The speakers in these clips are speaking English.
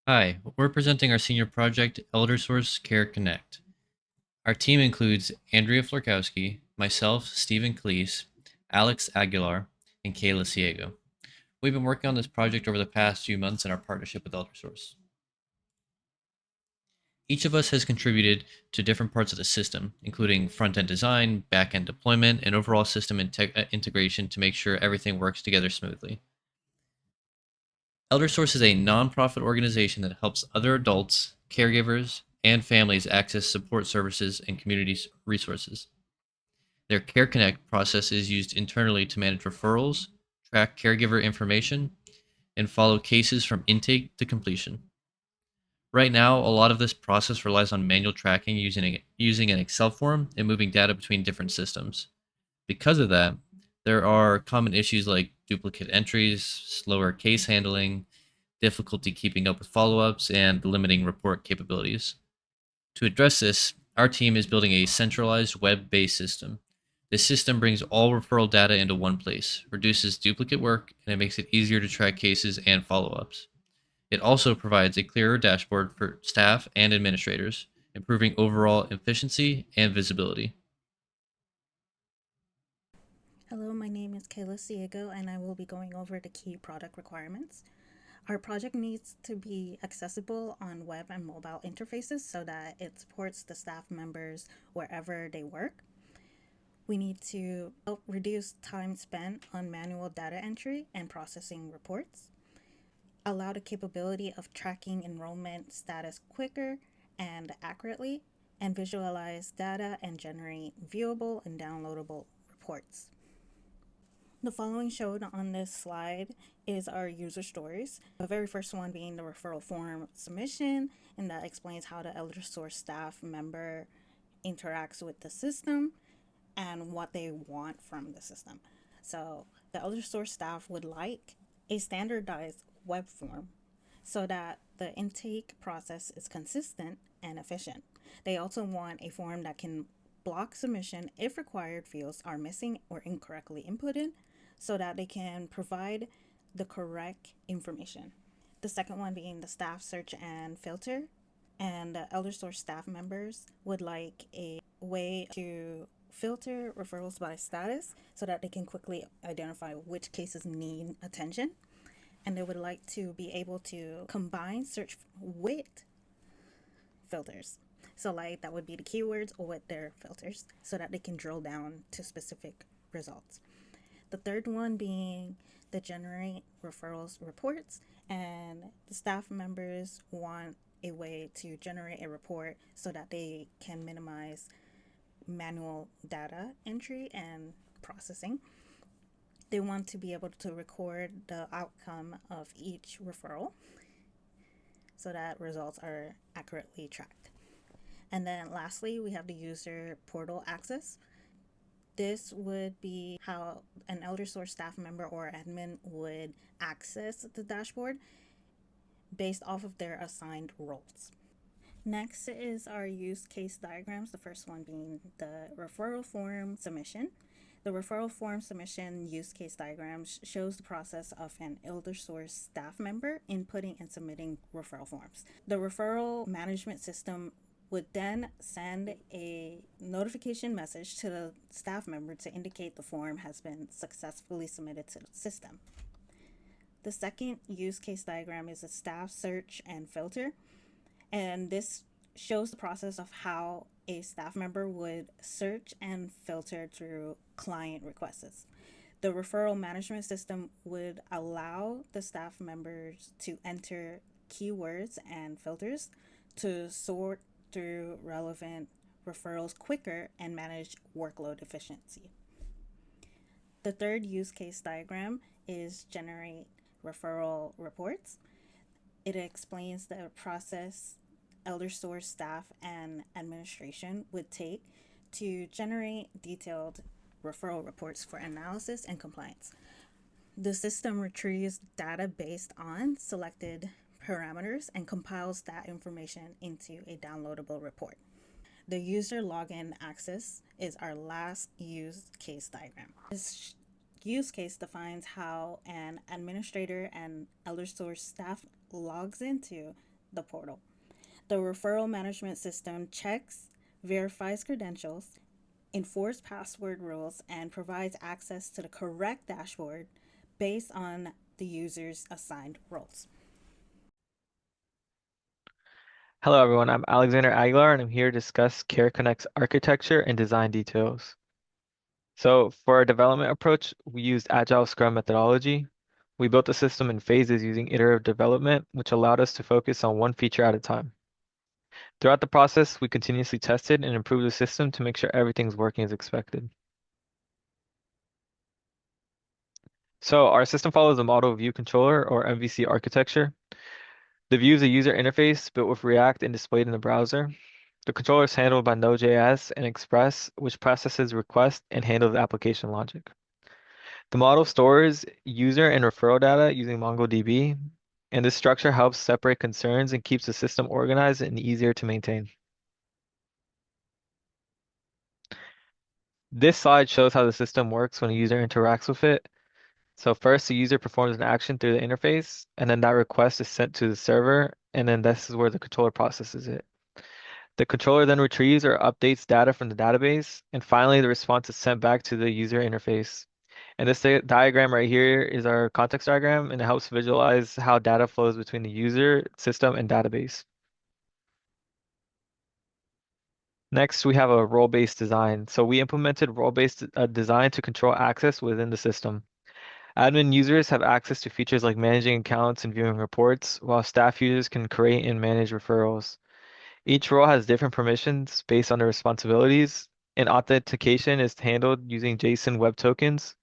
Hi, we're presenting our senior project, ElderSource CareConnect. Our team includes Andrea Florkowski, myself, Stephen Calise, Alex Aguilar, and Kayla Ciego. We've been working on this project over the past few months in our partnership with ElderSource. Each of us has contributed to different parts of the system, including front-end design, back-end deployment, and overall system integration to make sure everything works together smoothly. ElderSource is a nonprofit organization that helps other adults, caregivers, and families access support services and community resources. Their CareConnect process is used internally to manage referrals, track caregiver information, and follow cases from intake to completion. Right now, a lot of this process relies on manual tracking using an Excel form and moving data between different systems. Because of that, there are common issues like duplicate entries, slower case handling, difficulty keeping up with follow ups, and limiting report capabilities. To address this, our team is building a centralized web based system. This system brings all referral data into one place, reduces duplicate work, and it makes it easier to track cases and follow ups. It also provides a clearer dashboard for staff and administrators, improving overall efficiency and visibility. Hello, my name is Kayla Ciego, and I will be going over the key product requirements. Our project needs to be accessible on web and mobile interfaces so that it supports the staff members wherever they work. We need to help reduce time spent on manual data entry and processing reports, allow the capability of tracking enrollment status quicker and accurately, and visualize data and generate viewable and downloadable reports. The following shown on this slide is our user stories. The very first one being the referral form submission, and that explains how the ElderSource staff member interacts with the system and what they want from the system. So the ElderSource staff would like a standardized web form so that the intake process is consistent and efficient. They also want a form that can block submission if required fields are missing or incorrectly inputted so that they can provide the correct information. The second one being the staff search and filter. And the ElderSource staff members would like a way to filter referrals by status so that they can quickly identify which cases need attention. And they would like to be able to combine search with filters. So, like, that would be the keywords or with their filters so that they can drill down to specific results. The third one being the generate referrals reports, and the staff members want a way to generate a report so that they can minimize manual data entry and processing. They want to be able to record the outcome of each referral so that results are accurately tracked. And then lastly, we have the user portal access. This would be how an ElderSource staff member or admin would access the dashboard based off of their assigned roles. Next is our use case diagrams, the first one being the referral form submission. The referral form submission use case diagram shows the process of an ElderSource staff member inputting and submitting referral forms. The referral management system would then send a notification message to the staff member to indicate the form has been successfully submitted to the system. The second use case diagram is a staff search and filter, and this shows the process of how a staff member would search and filter through client requests. The referral management system would allow the staff members to enter keywords and filters to sort through relevant referrals quicker and manage workload efficiency. The third use case diagram is generate referral reports. It explains the process ElderSource staff and administration would take to generate detailed referral reports for analysis and compliance. The system retrieves data based on selected parameters and compiles that information into a downloadable report. The user login access is our last use case diagram. This use case defines how an administrator and ElderSource staff logs into the portal. The referral management system checks, verifies credentials, enforces password rules, and provides access to the correct dashboard based on the user's assigned roles. Hello everyone, I'm Alexander Aguilar and I'm here to discuss CareConnect's architecture and design details. So for our development approach, we used Agile Scrum methodology. We built the system in phases using iterative development, which allowed us to focus on one feature at a time. Throughout the process, we continuously tested and improved the system to make sure everything's working as expected. So our system follows the model view controller or MVC architecture. The view is a user interface built with React and displayed in the browser. The controller is handled by Node.js and Express, which processes requests and handles application logic. The model stores user and referral data using MongoDB, and this structure helps separate concerns and keeps the system organized and easier to maintain. This slide shows how the system works when a user interacts with it. So first, the user performs an action through the interface, and then that request is sent to the server, and then this is where the controller processes it. The controller then retrieves or updates data from the database, and finally the response is sent back to the user interface. And this diagram right here is our context diagram, and it helps visualize how data flows between the user, system, and database. Next, we have a role-based design. So we implemented role-based design to control access within the system. Admin users have access to features like managing accounts and viewing reports, while staff users can create and manage referrals. Each role has different permissions based on their responsibilities, and authentication is handled using JSON Web Tokens,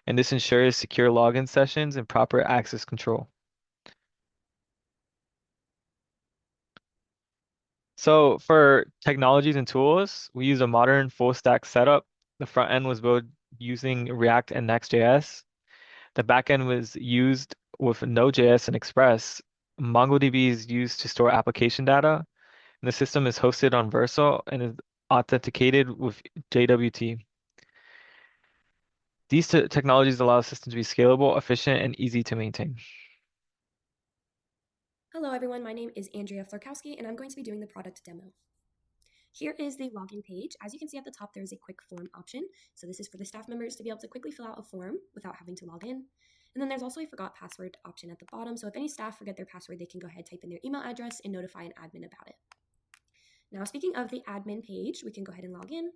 and this ensures secure login sessions and proper access control. So for technologies and tools, we use a modern full stack setup. The front end was built using React and Next.js. The back end was used with Node.js and Express. MongoDB is used to store application data. And the system is hosted on Vercel and is authenticated with JWT. These technologies allow the system to be scalable, efficient, and easy to maintain. Hello everyone, my name is Andrea Florkowski and I'm going to be doing the product demo. Here is the login page. As you can see at the top, there is a quick form option. So this is for the staff members to be able to quickly fill out a form without having to log in. And then there's also a forgot password option at the bottom. So if any staff forget their password, they can go ahead, type in their email address and notify an admin about it. Now, speaking of the admin page, we can go ahead and log in.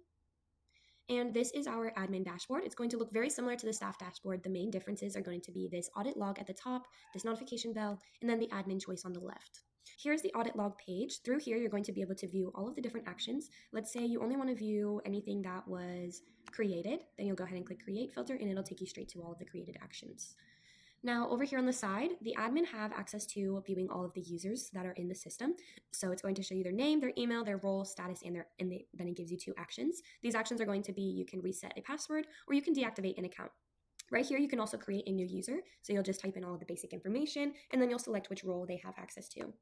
And this is our admin dashboard. It's going to look very similar to the staff dashboard. The main differences are going to be this audit log at the top, this notification bell, and then the admin choice on the left. Here's the audit log page. Through here, you're going to be able to view all of the different actions. Let's say you only want to view anything that was created. Then you'll go ahead and click Create Filter, and it'll take you straight to all of the created actions. Now, over here on the side, the admin have access to viewing all of the users that are in the system. So it's going to show you their name, their email, their role, status, and then it gives you 2 actions. These actions are going to be you can reset a password or you can deactivate an account. Right here, you can also create a new user. So you'll just type in all of the basic information, and then you'll select which role they have access to.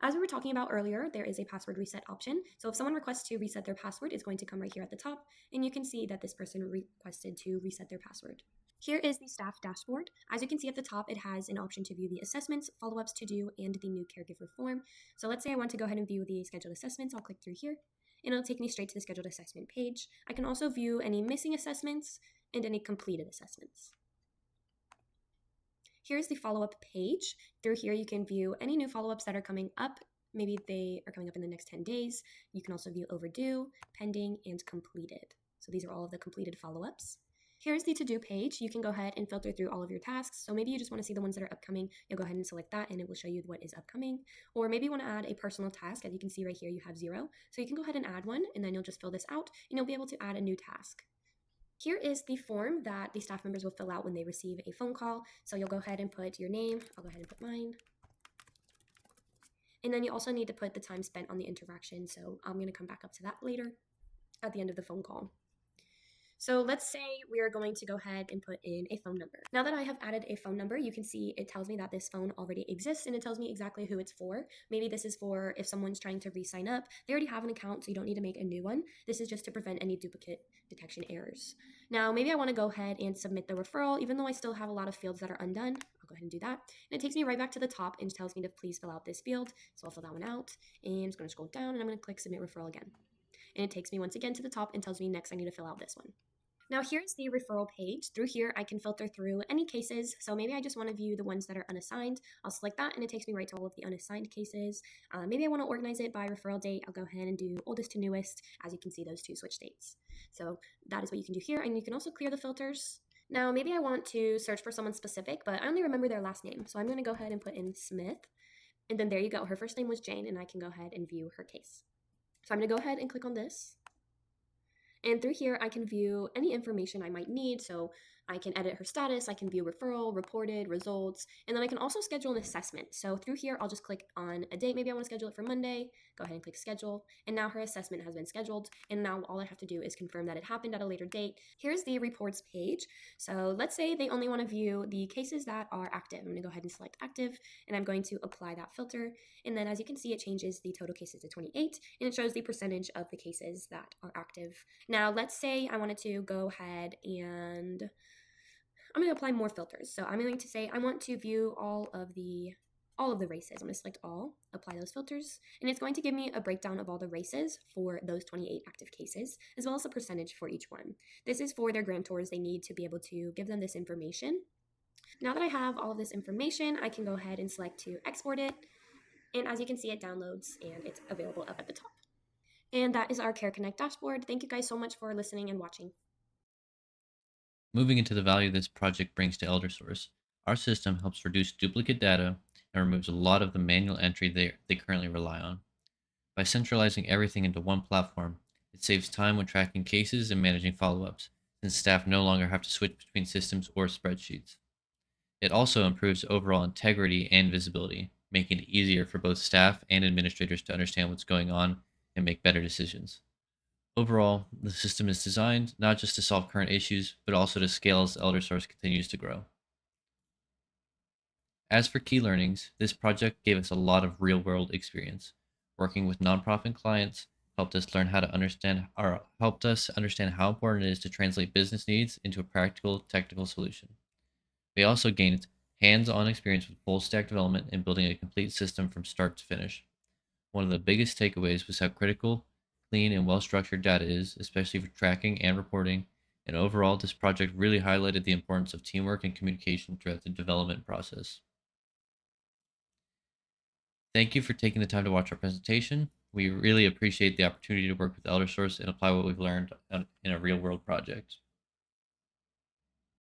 As we were talking about earlier, there is a password reset option. So if someone requests to reset their password, it's going to come right here at the top, and you can see that this person requested to reset their password. Here is the staff dashboard. As you can see at the top, it has an option to view the assessments, follow-ups to do, and the new caregiver form. So let's say I want to go ahead and view the scheduled assessments. I'll click through here, and it'll take me straight to the scheduled assessment page. I can also view any missing assessments and any completed assessments. Here's the follow-up page. Through here, you can view any new follow-ups that are coming up. Maybe they are coming up in the next 10 days. You can also view overdue, pending, and completed. So these are all of the completed follow-ups. Here's the to-do page. You can go ahead and filter through all of your tasks. So maybe you just want to see the ones that are upcoming. You'll go ahead and select that, and it will show you what is upcoming. Or maybe you want to add a personal task. As you can see right here, you have 0. So you can go ahead and add one, and then you'll just fill this out, and you'll be able to add a new task. Here is the form that the staff members will fill out when they receive a phone call. So you'll go ahead and put your name. I'll go ahead and put mine. And then you also need to put the time spent on the interaction. So I'm going to come back up to that later at the end of the phone call. So let's say we are going to go ahead and put in a phone number. Now that I have added a phone number, you can see it tells me that this phone already exists and it tells me exactly who it's for. Maybe this is for if someone's trying to re-sign up. They already have an account, so you don't need to make a new one. This is just to prevent any duplicate detection errors. Now, maybe I want to go ahead and submit the referral, even though I still have a lot of fields that are undone. I'll go ahead and do that. And it takes me right back to the top and tells me to please fill out this field. So I'll fill that one out and I'm just going to scroll down and I'm going to click submit referral again. And it takes me once again to the top and tells me next I need to fill out this one. Now here's the referral page. Through here, I can filter through any cases. So maybe I just want to view the ones that are unassigned. I'll select that and it takes me right to all of the unassigned cases. Maybe I want to organize it by referral date. I'll go ahead and do oldest to newest. As you can see, those two switch dates. So that is what you can do here. And you can also clear the filters. Now, maybe I want to search for someone specific, but I only remember their last name. So I'm going to go ahead and put in Smith. And then there you go. Her first name was Jane, and I can go ahead and view her case. So I'm going to go ahead and click on this. And through here, I can view any information I might need. So I can edit her status, I can view referral, reported, results, and then I can also schedule an assessment. So through here, I'll just click on a date. Maybe I want to schedule it for Monday. Go ahead and click schedule. And now her assessment has been scheduled. And now all I have to do is confirm that it happened at a later date. Here's the reports page. So let's say they only want to view the cases that are active. I'm going to go ahead and select active, and I'm going to apply that filter. And then as you can see, it changes the total cases to 28, and it shows the percentage of the cases that are active. Now, let's say I wanted to go ahead and I'm going to apply more filters. So I'm going to say I want to view all of the races. I'm going to select all, apply those filters, and it's going to give me a breakdown of all the races for those 28 active cases, as well as a percentage for each one. This is for their grantors. They need to be able to give them this information. Now that I have all of this information, I can go ahead and select to export it. And as you can see, it downloads and it's available up at the top. And that is our CareConnect dashboard. Thank you guys so much for listening and watching. Moving into the value this project brings to ElderSource, our system helps reduce duplicate data and removes a lot of the manual entry they currently rely on. By centralizing everything into one platform, it saves time when tracking cases and managing follow-ups, since staff no longer have to switch between systems or spreadsheets. It also improves overall integrity and visibility, making it easier for both staff and administrators to understand what's going on and make better decisions. Overall, the system is designed not just to solve current issues, but also to scale as ElderSource continues to grow. As for key learnings, this project gave us a lot of real-world experience. Working with nonprofit clients helped us understand how important it is to translate business needs into a practical technical solution. We also gained hands-on experience with full-stack development and building a complete system from start to finish. One of the biggest takeaways was how critical, clean, and well-structured data is, especially for tracking and reporting, and overall, this project really highlighted the importance of teamwork and communication throughout the development process. Thank you for taking the time to watch our presentation. We really appreciate the opportunity to work with ElderSource and apply what we've learned in a real-world project.